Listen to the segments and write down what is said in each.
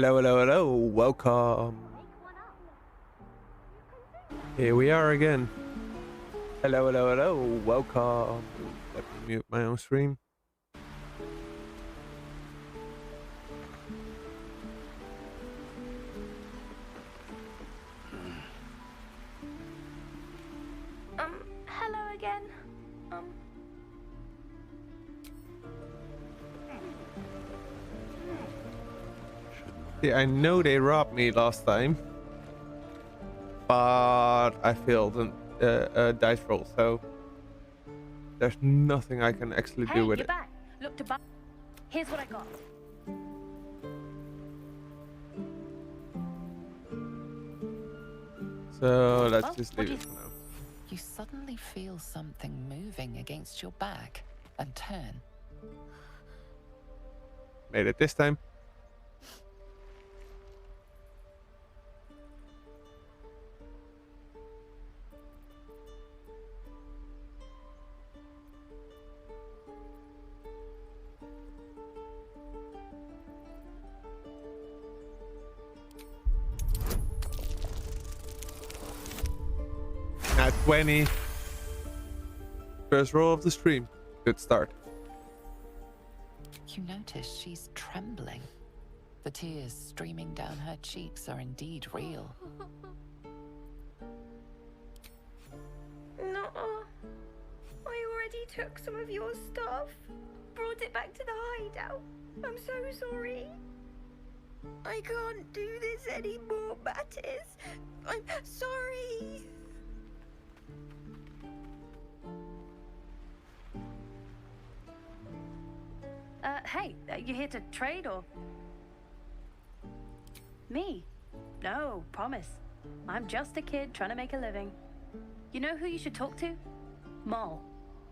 Hello, hello, hello. Welcome. Here we are again. Hello, hello, hello. Welcome. Let me mute my own stream. Hello again. Yeah, I know they robbed me last time, but I failed a dice roll, so there's nothing I can actually do with you're it. Back. Look to Here's what I got. So let's just leave it for now. You suddenly feel something moving against your back and turn. Made it this time. At 20. First roll of the stream. Good start. You notice she's trembling. The tears streaming down her cheeks are indeed real. No. I already took some of your stuff. Brought it back to the hideout. I'm so sorry. I can't do this anymore, Mattis. I'm sorry. Hey, you here to trade or? Me? No, promise. I'm just a kid trying to make a living. You know who you should talk to? Moll.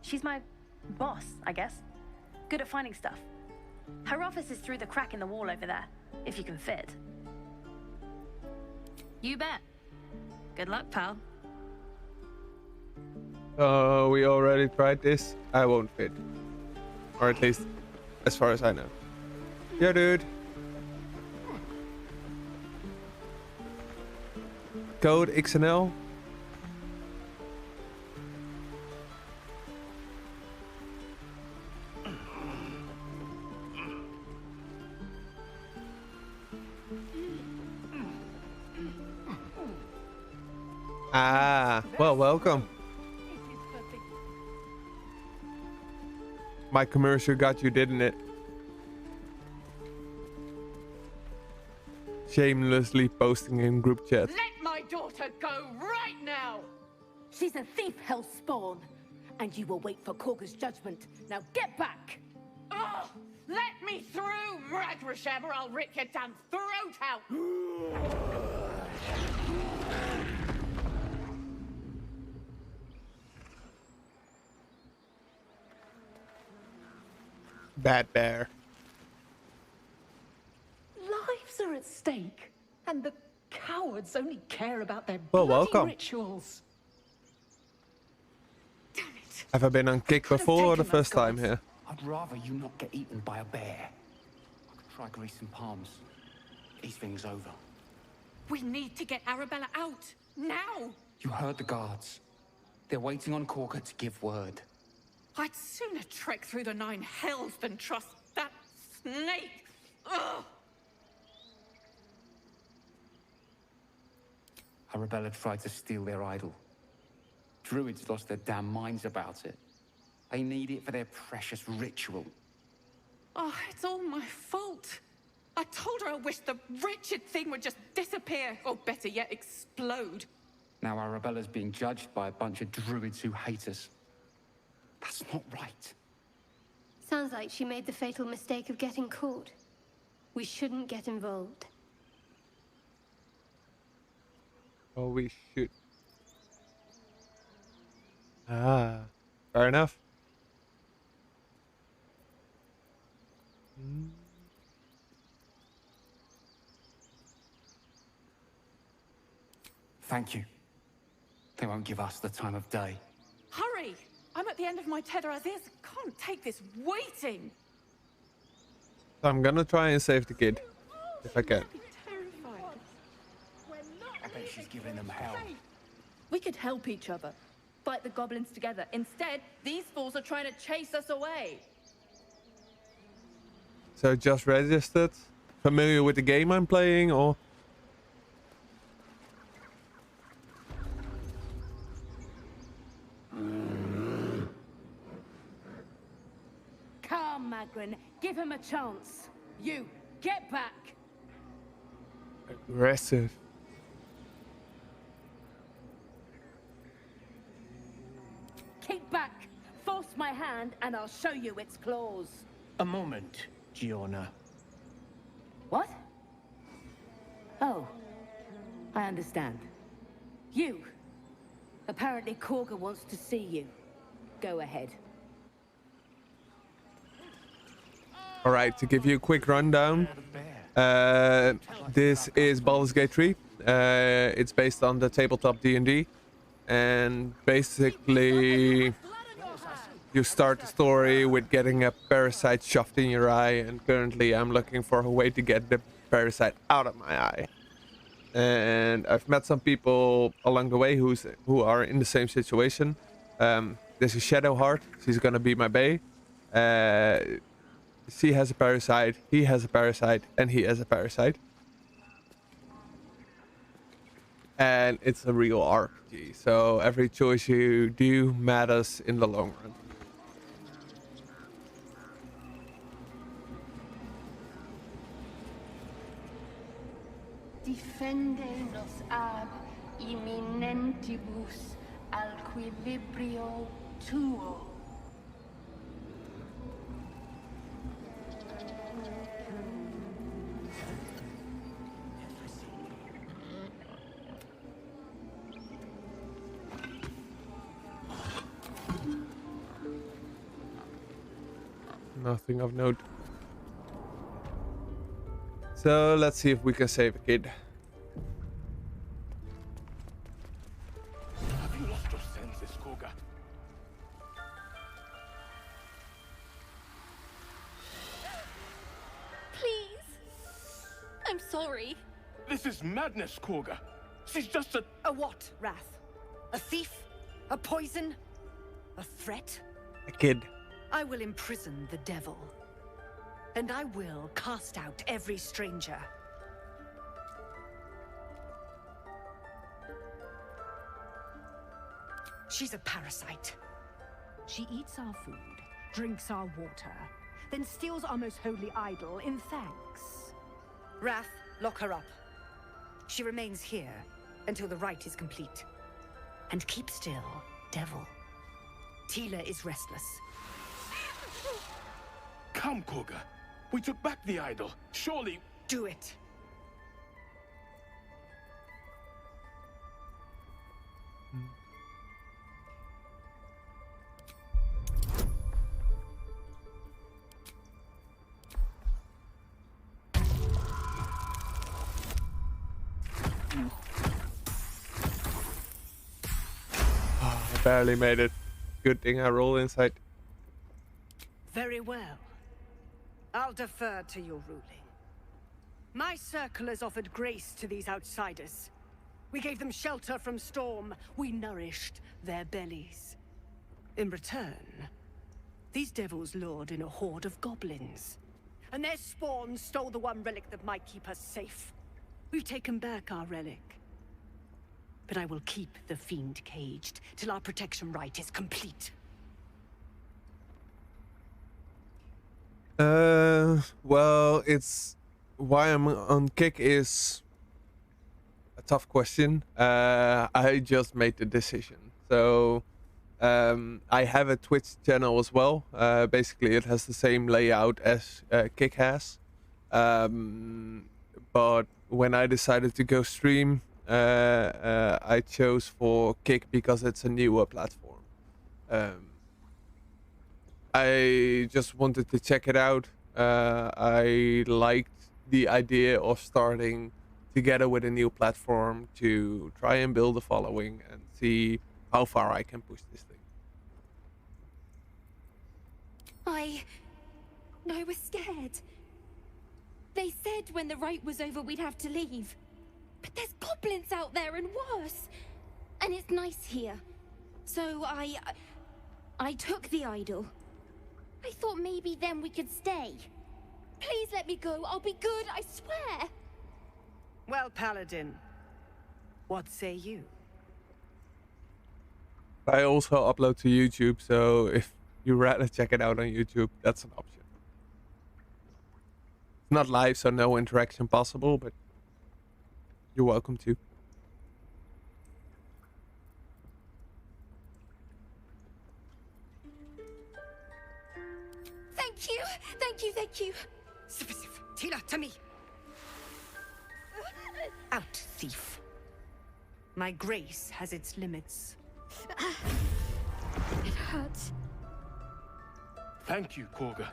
She's my boss, I guess. Good at finding stuff. Her office is through the crack in the wall over there, if you can fit. You bet. Good luck, pal. Oh, we already tried this. I won't fit. Or at least, as far as I know. Yeah, dude. Code XNL. Ah, well, welcome. My commercial got you, didn't it? Shamelessly posting in group chat. Let my daughter go right now! She's a thief, hellspawn. And you will wait for Korga's judgment. Now get back! Oh, let me through, Mragrasham, or I'll rip your damn throat out! Bad bear. Lives are at stake, and the cowards only care about their Well, bloody welcome. rituals. Damn it! Have I been on kick Could have before or the taken those first time guards. here? I'd rather you not get eaten by a bear. I could try greasing palms. Ease things over. We need to get Arabella out, now! You heard the guards. They're waiting on Korga to give word. I'd sooner trek through the 9 hells than trust that snake! Ugh! Arabella tried to steal their idol. Druids lost their damn minds about it. They need it for their precious ritual. Oh, it's all my fault. I told her I wished the wretched thing would just disappear, or better yet, explode. Now Arabella's being judged by a bunch of druids who hate us. That's not right. Sounds like she made the fatal mistake of getting caught. We shouldn't get involved. Oh, we should. Ah, fair enough. Thank you. They won't give us the time of day. Hurry! I'm at the end of my tether as is. Can't take this waiting. So I'm gonna try and save the kid if I can. bet she's giving them hell. We could help each other. Fight the goblins together. Instead, these fools are trying to chase us away. So just registered? Familiar with the game I'm playing, or? Calm, Magrin. Give him a chance. You, get back. Aggressive. Keep back. Force my hand and I'll show you its claws. A moment, Giona. What? Oh, I understand. You. Apparently Korga wants to see you. Go ahead. All right, to give you a quick rundown, this is Baldurs Gate 3. It's based on the tabletop D&D, and basically you start the story with getting a parasite shoved in your eye, and currently I'm looking for a way to get the parasite out of my eye. And I've met some people along the way who are in the same situation. There's a Shadow Heart. She's gonna be my bae. She has a parasite, he has a parasite, and he has a parasite. And it's a real RPG, so every choice you do matters in the long run. Defende nos ab imminentibus alquilibrio tuo. Nothing of note. So let's see if we can save a kid. Have you lost your senses, Korga? Please. I'm sorry. This is madness, Korga. She's just a... A what, Wrath? A thief? A poison? A threat? A kid. I will imprison the devil. And I will cast out every stranger. She's a parasite. She eats our food, drinks our water, then steals our most holy idol in thanks. Wrath, lock her up. She remains here until the rite is complete. And keep still, devil. Tila is restless. Come, Korga. We took back the idol. Surely... Do it. Oh, I barely made it. Good thing I rolled inside. Very well. I'll defer to your ruling. My circle has offered grace to these outsiders. We gave them shelter from storm. We nourished their bellies. In return, these devils lured in a horde of goblins. And their spawn stole the one relic that might keep us safe. We've taken back our relic. But I will keep the fiend caged till our protection rite is complete. Well, it's why I'm on kick is a tough question. I just made the decision. So I have a Twitch channel as well. Basically, it has the same layout as Kick has. But when I decided to go stream, I chose for Kick because it's a newer platform. I just wanted to check it out. I liked the idea of starting together with a new platform to try and build a following and see how far I can push this thing. I was scared. They said when the rite was over we'd have to leave. But there's goblins out there and worse. And it's nice here. So I took the idol. I thought maybe then we could stay. Please let me go. I'll be good, I swear. Well, Paladin, what say you? I also upload to YouTube, so if you rather check it out on YouTube, that's an option. It's not live, so no interaction possible, but you're welcome to. Thank you, thank you, thank you. Tila, to me. Out, thief. My grace has its limits. It hurts. Thank you, Korga.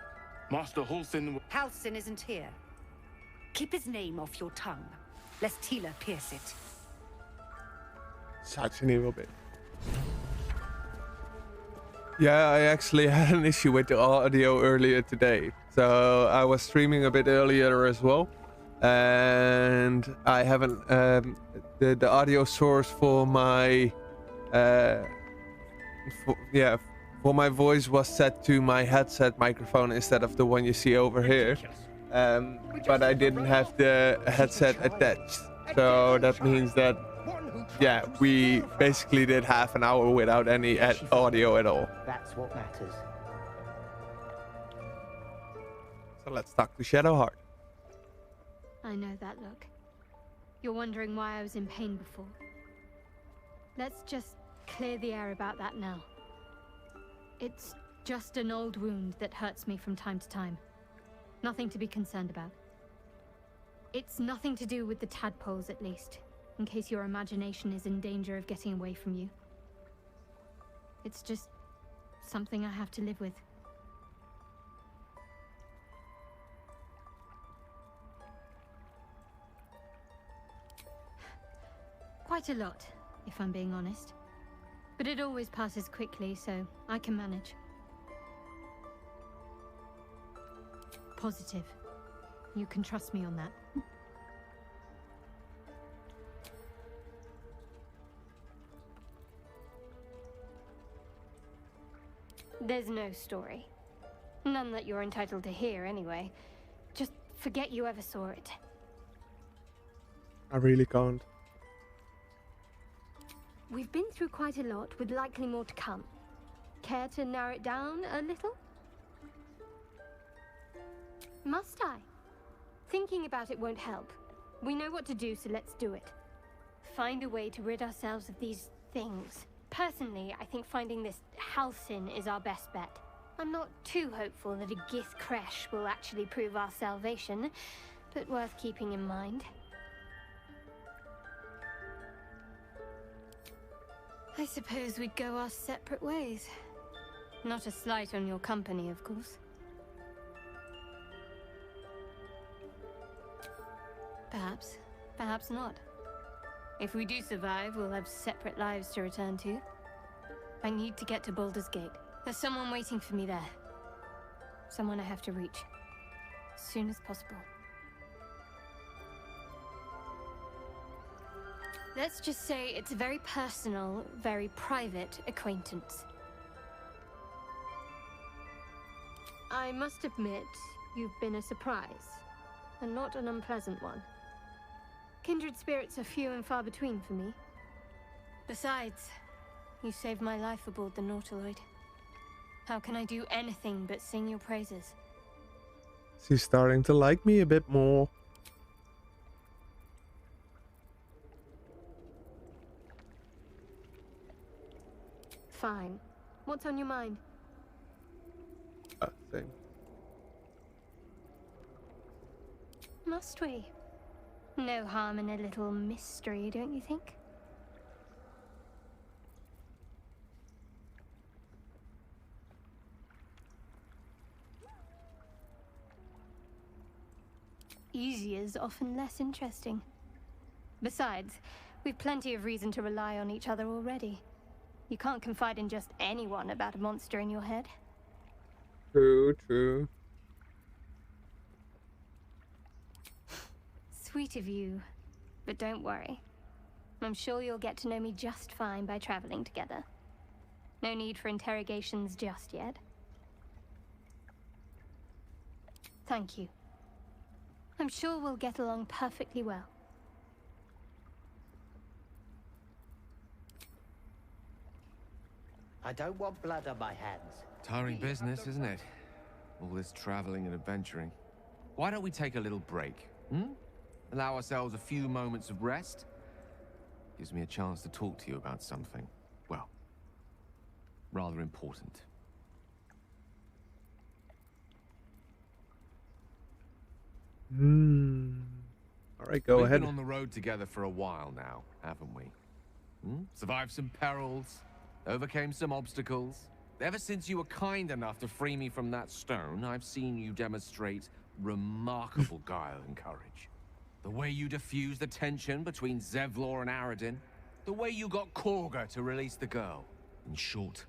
Master Halsin... Halsin isn't here. Keep his name off your tongue, lest Tila pierce it. Such an evil bit. Yeah, I actually had an issue with the audio earlier today. So I was streaming a bit earlier as well. And I haven't... the audio source for my... for my voice was set to my headset microphone instead of the one you see over here. But I didn't have the headset attached. So that means that, yeah, we basically did half an hour without any audio at all. That's what matters. So let's talk to Shadowheart. I know that look. You're wondering why I was in pain before. Let's just clear the air about that now. It's just an old wound that hurts me from time to time. Nothing to be concerned about. It's nothing to do with the tadpoles, at least, in case your imagination is in danger of getting away from you. It's just something I have to live with. Quite a lot, if I'm being honest. But it always passes quickly, so I can manage. Positive. You can trust me on that. There's no story. None that you're entitled to hear, anyway. Just forget you ever saw it. I really can't. We've been through quite a lot, with likely more to come. Care to narrow it down a little? Must I? Thinking about it won't help. We know what to do, so let's do it. Find a way to rid ourselves of these things. Personally, I think finding this Halsin is our best bet. I'm not too hopeful that a Gith Kresh will actually prove our salvation, but worth keeping in mind. I suppose we'd go our separate ways. Not a slight on your company, of course. Perhaps. Perhaps not. If we do survive, we'll have separate lives to return to. I need to get to Baldurs Gate. There's someone waiting for me there. Someone I have to reach. As soon as possible. Let's just say it's a very personal, very private acquaintance. I must admit, you've been a surprise, and not an unpleasant one. Kindred spirits are few and far between for me. Besides, you saved my life aboard the Nautiloid. How can I do anything but sing your praises? She's starting to like me a bit more. Fine. What's on your mind? Same. Must we? No harm in a little mystery, don't you think? Easy is often less interesting. Besides, we've plenty of reason to rely on each other already. You can't confide in just anyone about a monster in your head. True, true. Sweet of you. But don't worry. I'm sure you'll get to know me just fine by traveling together. No need for interrogations just yet. Thank you. I'm sure we'll get along perfectly well. I don't want blood on my hands. Tiring business, isn't it? All this traveling and adventuring. Why don't we take a little break, hmm? Allow ourselves a few moments of rest? Gives me a chance to talk to you about something, well, rather important. All right, go ahead. We've been on the road together for a while now, haven't we? Survived some perils, overcame some obstacles. Ever since you were kind enough to free me from that stone, I've seen you demonstrate remarkable guile and courage. The way you diffused the tension between Zevlor and Aradin. The way you got Korga to release the girl. In short,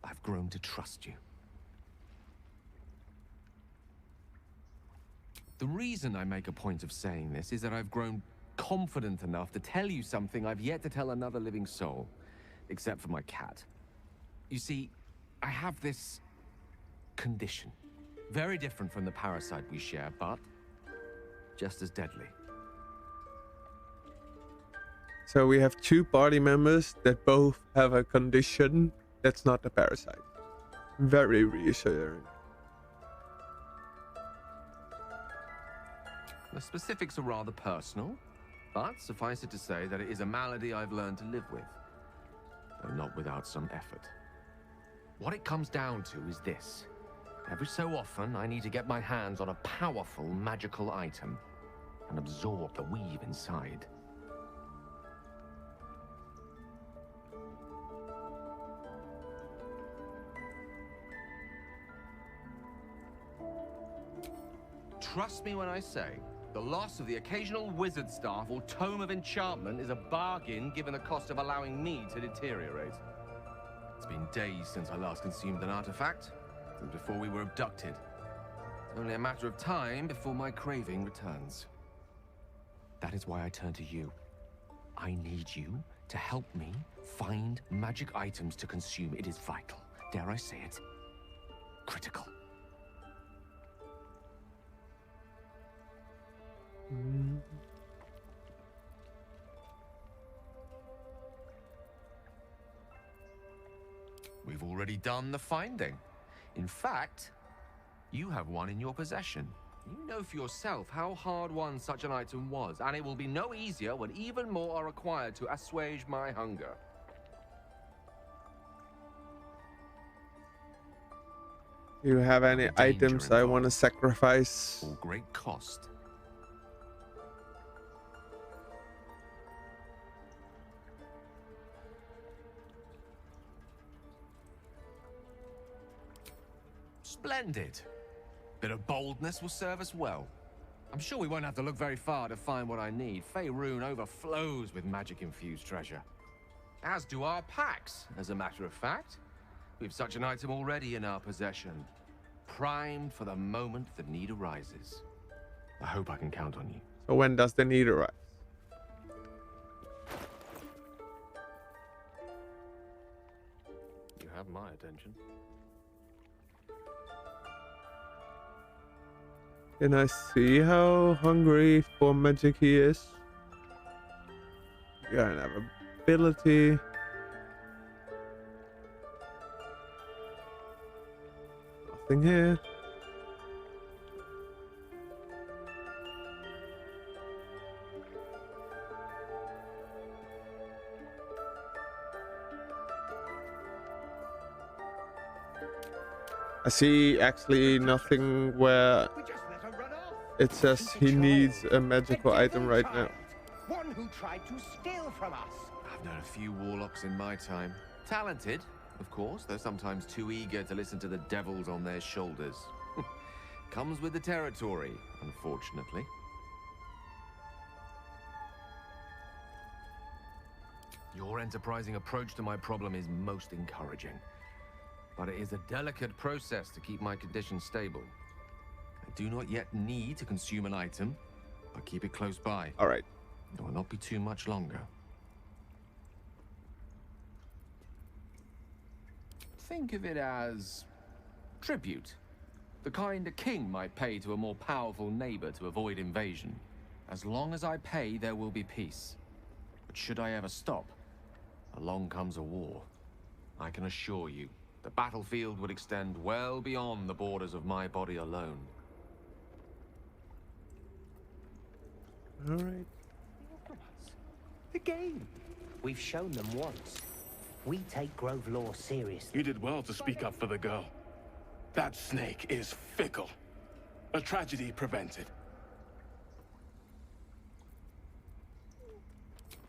I've grown to trust you. The reason I make a point of saying this is that I've grown confident enough to tell you something I've yet to tell another living soul, except for my cat. You see, I have this condition. Very different from the parasite we share, but just as deadly. So we have two party members that both have a condition that's not the parasite. Very reassuring. The specifics are rather personal, but suffice it to say that it is a malady I've learned to live with, though not without some effort. What it comes down to is this. Every so often, I need to get my hands on a powerful magical item and absorb the weave inside. Trust me when I say, the loss of the occasional wizard staff or tome of enchantment is a bargain given the cost of allowing me to deteriorate. It's been days since I last consumed an artifact, since before we were abducted. It's only a matter of time before my craving returns. That is why I turn to you. I need you to help me find magic items to consume. It is vital. Dare I say it? Critical. We've already done the finding. In fact, you have one in your possession. You know for yourself how hard won such an item was, and it will be no easier when even more are required to assuage my hunger. Do you have any items I want to sacrifice? Or great cost. Splendid. Bit of boldness will serve us well. I'm sure we won't have to look very far to find what I need. Faerun overflows with magic-infused treasure. As do our packs, as a matter of fact. We've such an item already in our possession. Primed for the moment the need arises. I hope I can count on you. So when does the need arise? You have my attention. Can I see how hungry for magic he is? Got an ability. Nothing here. I see actually nothing where it says he needs a magical item right now. One who tried to steal from us. I've known a few warlocks in my time. Talented, of course, though sometimes too eager to listen to the devils on their shoulders. Comes with the territory, unfortunately. Your enterprising approach to my problem is most encouraging. But it is a delicate process to keep my condition stable. I do not yet need to consume an item, but keep it close by. All right. It will not be too much longer. Think of it as tribute. The kind a king might pay to a more powerful neighbor to avoid invasion. As long as I pay, there will be peace. But should I ever stop, along comes a war. I can assure you, the battlefield would extend well beyond the borders of my body alone. All right. The game. We've shown them once. We take Grove law seriously. You did well to speak up for the girl. That snake is fickle. A tragedy prevented.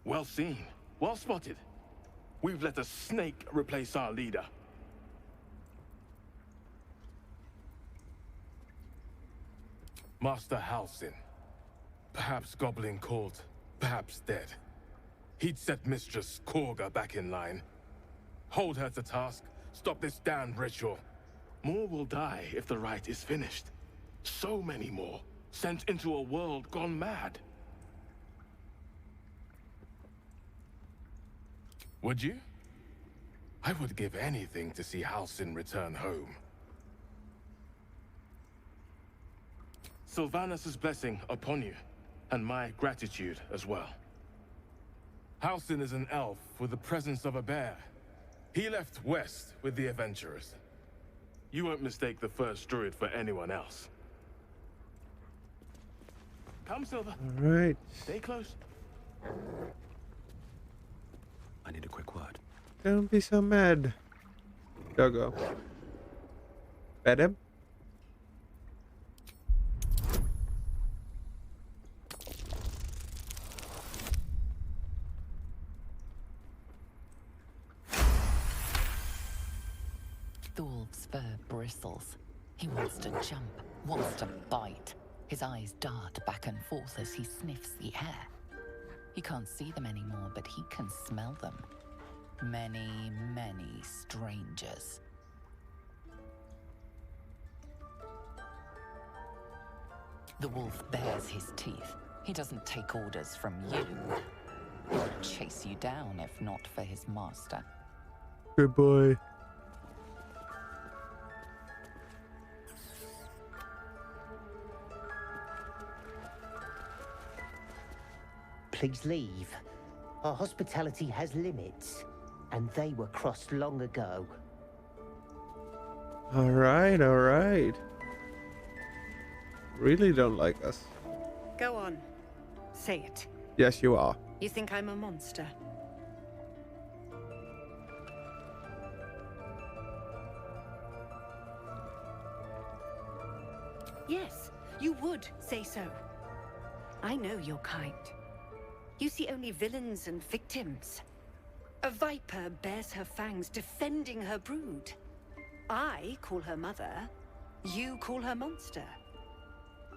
Well seen. Well spotted. We've let a snake replace our leader. Master Halsin. Perhaps goblin caught, perhaps dead. He'd set Mistress Korga back in line. Hold her to task, stop this damned ritual. More will die if the rite is finished. So many more, sent into a world gone mad. Would you? I would give anything to see Halsin return home. Sylvanus' blessing upon you, and my gratitude as well. Halsin is an elf with the presence of a bear. He left west with the adventurers. You won't mistake the first druid for anyone else. Come, Silver. All right. Stay close. I need a quick word. Don't be so mad. Doggo. Pet him. The wolf's fur bristles. He wants to jump, wants to bite. His eyes dart back and forth as he sniffs the air. He can't see them anymore, but he can smell them. Many, many strangers. The wolf bares his teeth. He doesn't take orders from you. He would chase you down if not for his master. Good boy. Please leave. Our hospitality has limits, and they were crossed long ago. All right, all right. Really don't like us. Go on. Say it. Yes, you are. You think I'm a monster? Yes, you would say so. I know your kind. You see only villains and victims. A viper bears her fangs defending her brood. I call her mother. You call her monster.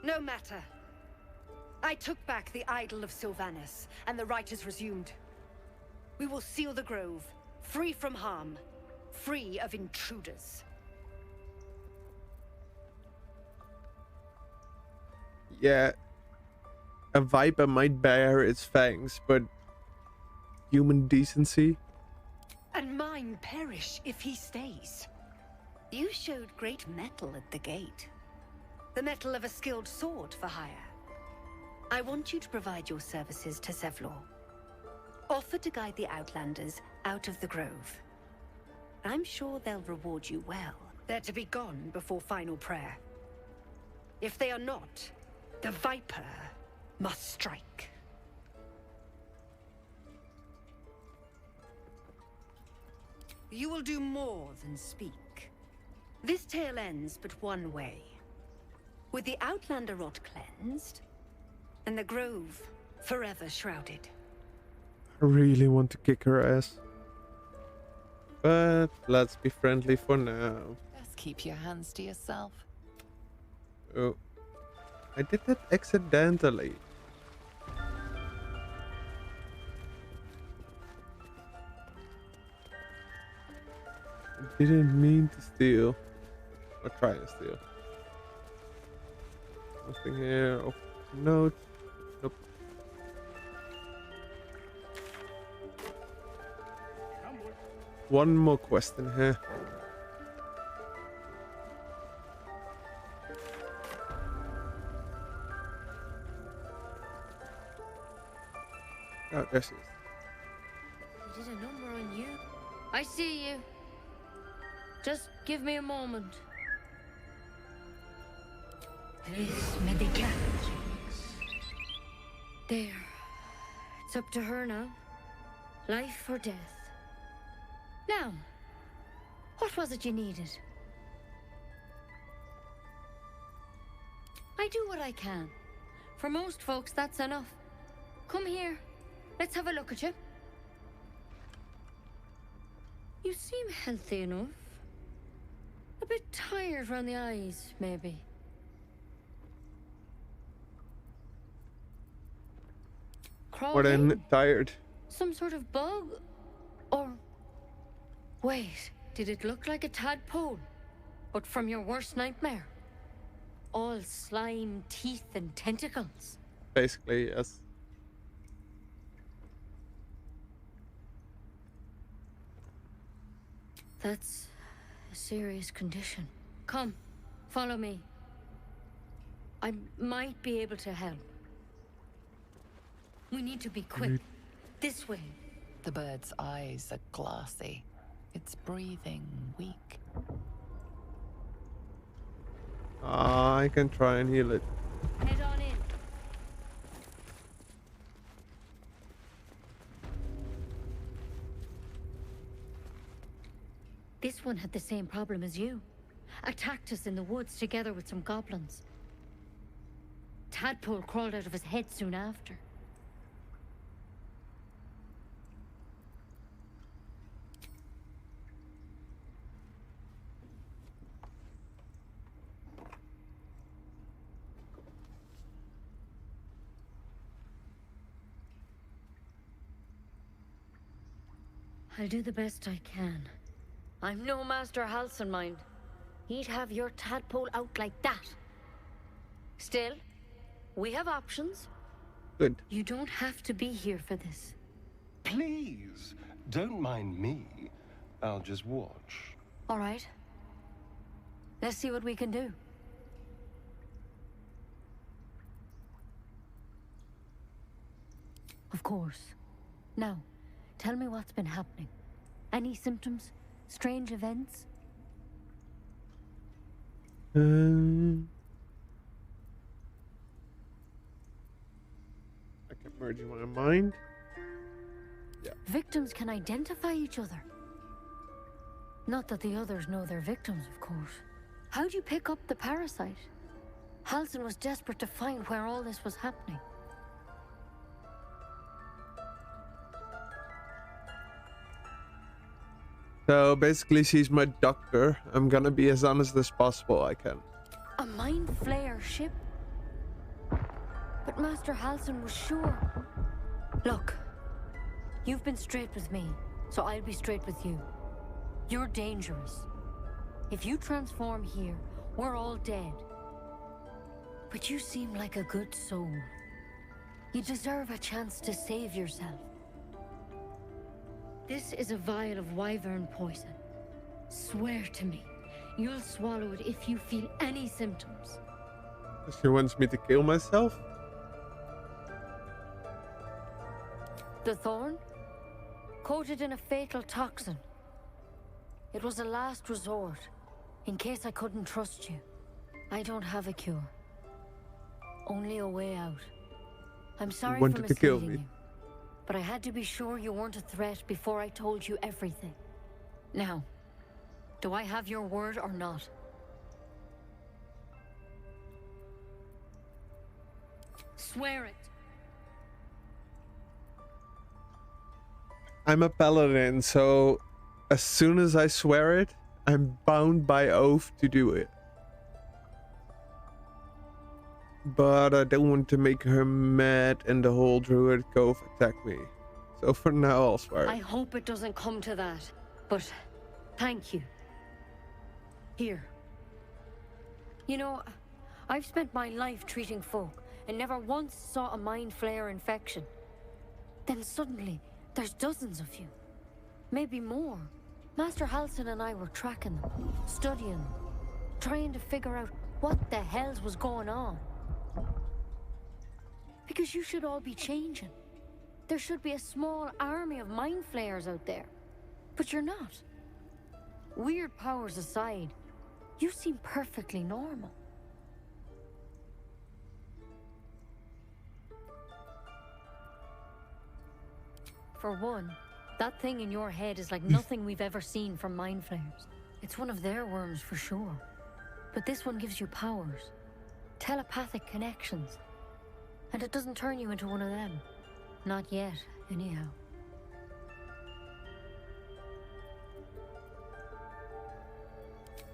No matter. I took back the idol of Sylvanus, and the rite is resumed. We will seal the grove, free from harm, free of intruders. Yeah. A viper might bare its fangs, but human decency? And mine perish if he stays. You showed great mettle at the gate. The mettle of a skilled sword for hire. I want you to provide your services to Zevlor. Offer to guide the Outlanders out of the grove. I'm sure they'll reward you well. They're to be gone before final prayer. If they are not, the Viper must strike. You will do more than speak. This tale ends but one way. With the Outlander rot cleansed, and the grove forever shrouded. I really want to kick her ass. But let's be friendly for now. Just keep your hands to yourself. Oh. I did that accidentally. I didn't mean to steal. Or try to steal. Nothing here. Oh, note. Nope. one more question here. Oh, there she is. He did a number on you. I see you. Just give me a moment. There. It's up to her now. Life or death. Now, what was it you needed? I do what I can. For most folks, that's enough. Come here. Let's have a look at you. You seem healthy enough. A bit tired around the eyes, maybe. More than tired. Some sort of bug? Or... Wait, did it look like a tadpole? But from your worst nightmare? All slime, teeth, and tentacles? Basically, yes. That's a serious condition. Come, follow me. I might be able to help. We need to be quick. This way. The bird's eyes are glassy. Its breathing weak. I can try and heal it. Head on in. This one had the same problem as you. Attacked us in the woods together with some goblins. Tadpole crawled out of his head soon after. I'll do the best I can. I'm no Master Halsin, mind. He'd have your tadpole out like that. Still, we have options. Good. You don't have to be here for this. Please, don't mind me. I'll just watch. All right. Let's see what we can do. Of course. Now, tell me what's been happening. Any symptoms? Strange events? I can merge in my mind. Yeah. Victims can identify each other. Not that the others know they're victims, of course. How'd you pick up the parasite? Halsin was desperate to find where all this was happening. So basically, she's my doctor. I'm gonna be as honest as possible. I can. A mind flayer ship? But Master Halsin was sure. Look, you've been straight with me, so I'll be straight with you. You're dangerous. If you transform here, we're all dead. But you seem like a good soul. You deserve a chance to save yourself. This is a vial of wyvern poison. Swear to me, you'll swallow it if you feel any symptoms. She wants me to kill myself? The thorn? Coated in a fatal toxin. It was a last resort, in case I couldn't trust you. I don't have a cure. Only a way out. I'm sorry for wanted to kill misleading me. you. But I had to be sure you weren't a threat before I told you everything. Now, do I have your word or not? Swear it. I'm a paladin, so as soon as I swear it, I'm bound by oath to do it. But I don't want to make her mad and the whole Druid Cove attack me. So for now, I'll swear I it. hope it doesn't come to that, but thank you. Here. You know, I've spent my life treating folk and never once saw a mind flayer infection. Then suddenly, there's dozens of you. Maybe more. Master Halsin and I were tracking them, studying them, trying to figure out what the hells was going on. Because you should all be changing. There should be a small army of mind flayers out there. But you're not. Weird powers aside, you seem perfectly normal. For one, that thing in your head is like nothing we've ever seen from mind flayers. It's one of their worms for sure. But this one gives you powers. Telepathic connections. And it doesn't turn you into one of them. Not yet, anyhow.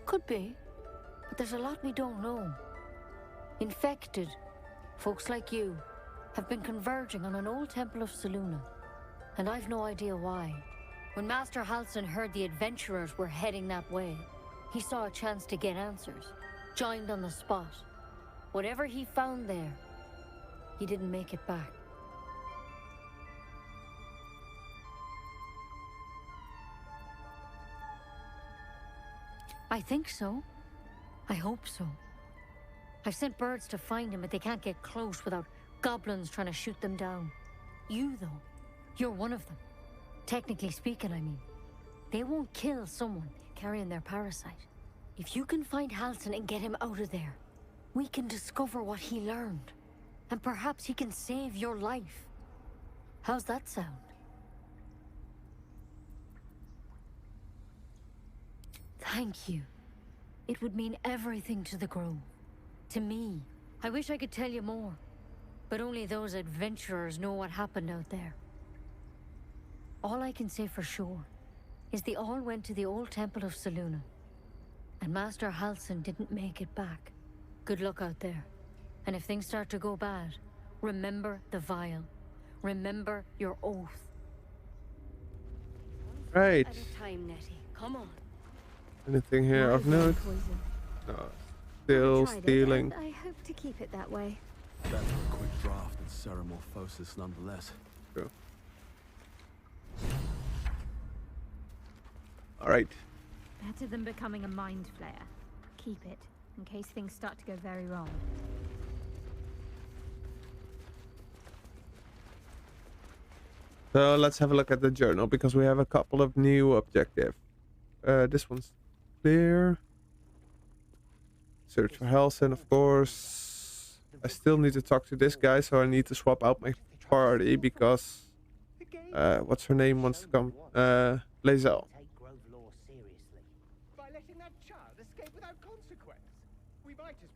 Could be. But there's a lot we don't know. Infected, folks like you, have been converging on an old temple of Selûne. And I've no idea why. When Master Halsin heard the adventurers were heading that way, he saw a chance to get answers. Joined on the spot. Whatever he found there, he didn't make it back. I think so. I hope so. I've sent birds to find him, but they can't get close without goblins trying to shoot them down. You, though, you're one of them. Technically speaking, I mean. They won't kill someone carrying their parasite. If you can find Halsin and get him out of there, we can discover what he learned. And perhaps he can save your life. How's that sound? Thank you. It would mean everything to the Grove. To me. I wish I could tell you more. But only those adventurers know what happened out there. All I can say for sure is they all went to the old temple of Selûne. And Master Halsin didn't make it back. Good luck out there. And if things start to go bad, remember the vial. Remember your oath. Right. At a time, Nettie. Come on. Anything here of note? No. Still stealing. I hope to keep it that way. Better a quick draft than Ceramorphosis nonetheless. True. Alright. Better than becoming a mind flayer. Keep it, in case things start to go very wrong. So let's have a look at the journal, because we have a couple of new objectives. This one's clear. Search for Halsin, of course. I still need to talk to this guy, so I need to swap out my party, because... what's her name wants to come? Lae'zel.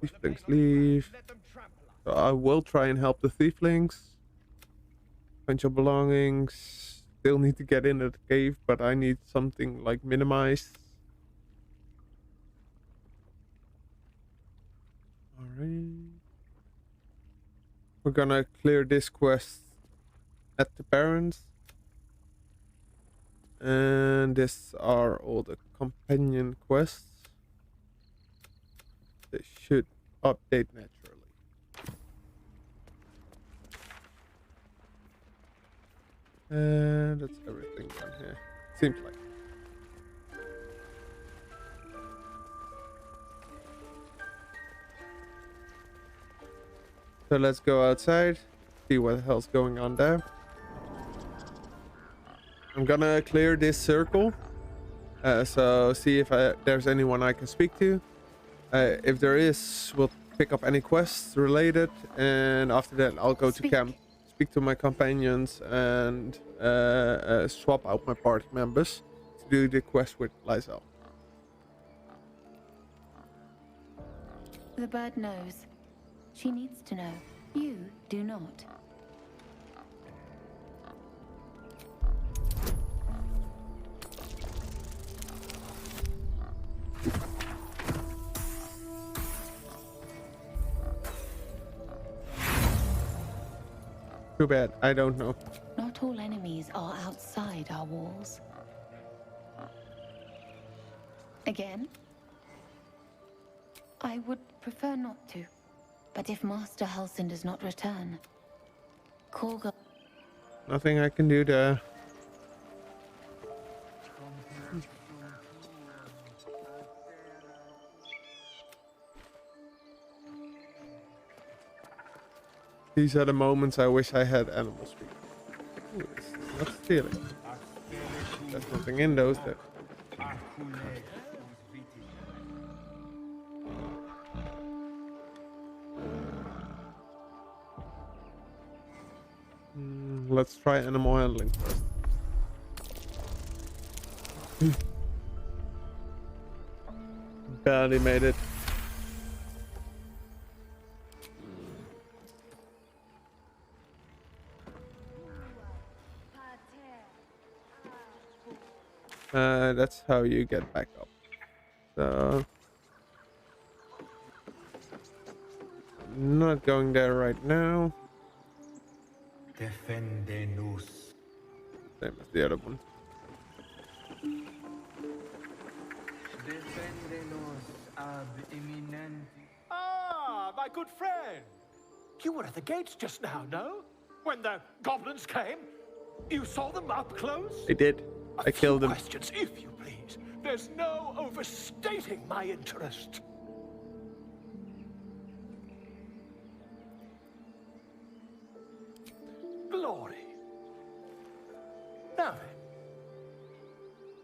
Thieflings leave. So I will try and help the thieflings. Find your belongings. Still need to get in the cave, but I need something like minimized. Alright. We're gonna clear this quest at the Barrens. And these are all the companion quests. They should update naturally. And that's everything done here. Seems like. So let's go outside, see what the hell's going on there. I'm gonna clear this circle. So see if there's anyone I can speak to. If there is, we'll pick up any quests related, and after that I'll go to camp, speak to my companions, and swap out my party members to do the quest with Lae'zel. The bird knows. She needs to know. You do not. Too bad, I don't know. Not all enemies are outside our walls. Again? I would prefer not to. But if Master Halsin does not return, Korga... Nothing I can do there. These are the moments I wish I had animal speak. Ooh, this is not stealing. There's nothing in those there. Let's try animal handling first. Barely made it. That's how you get back up. So I'm not going there right now. Defendenos. Same as the other one. Defendenos ab imminenti. Ah, my good friend. You were at the gates just now, no? When the goblins came? You saw them up close? I did. I killed them. Questions, if you please. There's no overstating my interest. Glory. Now then,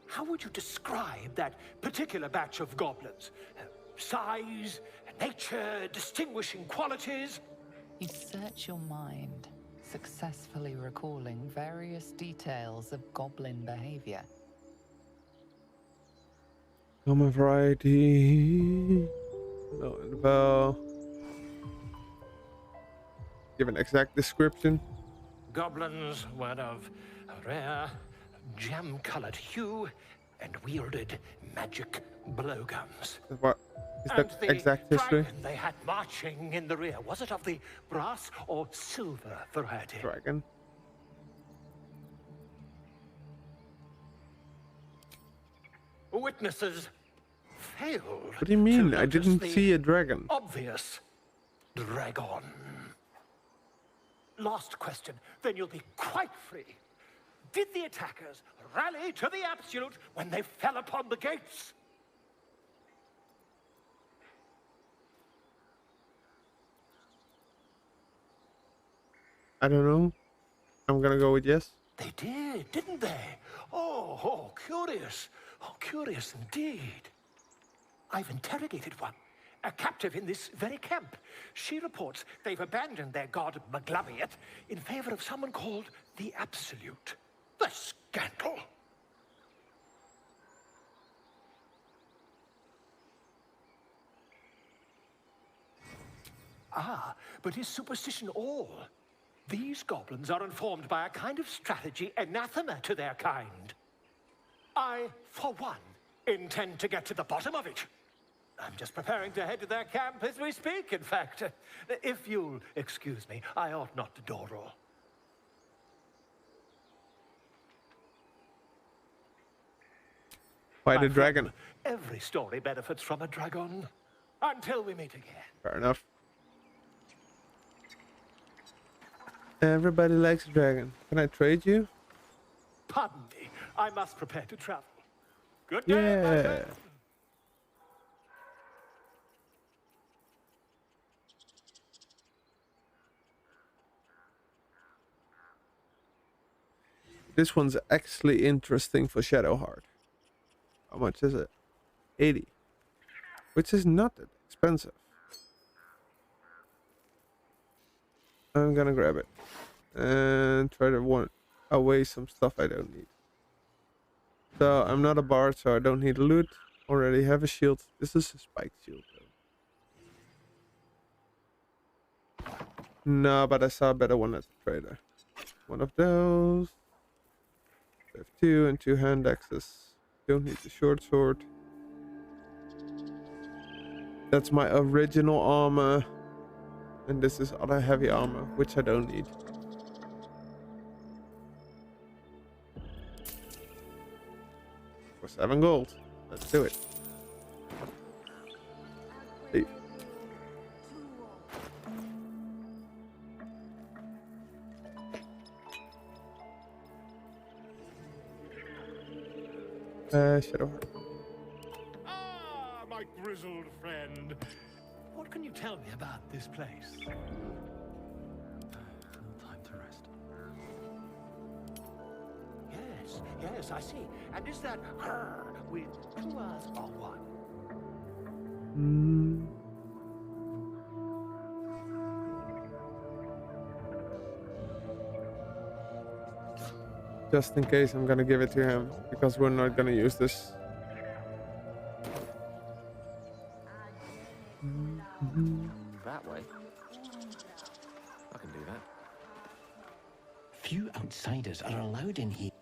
how would you describe that particular batch of goblins? Size, nature, distinguishing qualities? You search your mind, successfully recalling various details of goblin behavior. Common variety. No, well. Give an exact description. Goblins were of a rare, jam-colored hue and wielded magic blowguns. What is that exact history? Dragon they had marching in the rear, was it of the brass or silver variety? Dragon. Witnesses failed. What do you mean? to I notice didn't the see a dragon. Obvious dragon. Last question, then you'll be quite free. Did the attackers rally to the absolute when they fell upon the gates? I don't know. I'm gonna go with yes. They did, didn't they? Oh, curious. Oh, curious indeed. I've interrogated one, a captive in this very camp. She reports they've abandoned their god Maglaviet in favor of someone called the Absolute. The scandal! Ah, but is superstition all? These goblins are informed by a kind of strategy anathema to their kind. I, for one, intend to get to the bottom of it. I'm just preparing to head to their camp as we speak, in fact. If you'll excuse me, I ought not to dawdle. Why the dragon? Every story benefits from a dragon. Until we meet again. Fair enough. Everybody likes a dragon. Can I trade you? Pardon me, I must prepare to travel. Good day, my Yeah. friend. This one's actually interesting for Shadowheart. How much is it? 80. Which is not that expensive. I'm gonna grab it. And try to want away some stuff I don't need. So I'm not a bard, so I don't need loot. Already have a shield. This is a spiked shield though. No, but I saw a better one at the trader. One of those. I have 2 and 2 hand axes. Don't need the short sword. That's my original armor. And this is other heavy armor, which I don't need. For 7 gold. Let's do it. Leave. Shadowheart. Ah, my grizzled friend. What can you tell me about this place? Yes, I see. And is that her with two R's or one? Just in case, I'm gonna give it to him because we're not gonna use this. That way. I can do that. Few outsiders are allowed in here.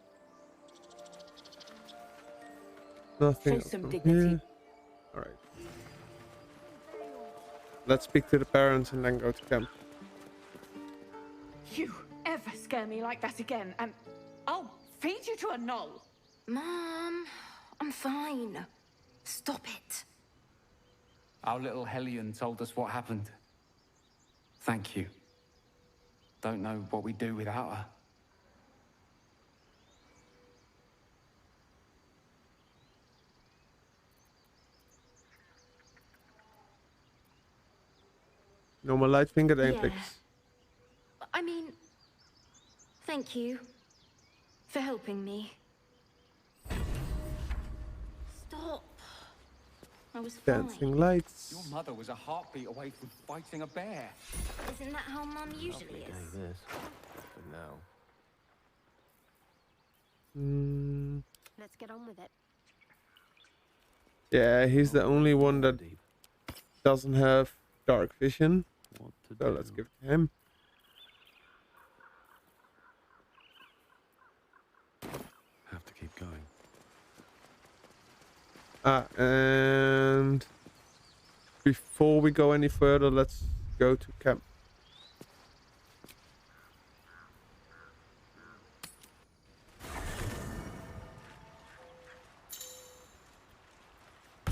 Nothing else from here. Alright. Let's speak to the parents and then go to camp. You ever scare me like that again, and I'll feed you to a knoll. Mom, I'm fine. Stop it. Our little Hellion told us what happened. Thank you. Don't know what we'd do without her. No more light fingered antics. I mean, thank you for helping me. Stop. I was fine. Dancing lights. Your mother was a heartbeat away from fighting a bear. Isn't that how Mum usually is? This, but now. Let's get on with it. Yeah, he's the only one that doesn't have dark vision. So let's give it to him. Have to keep going. And before we go any further, let's go to camp.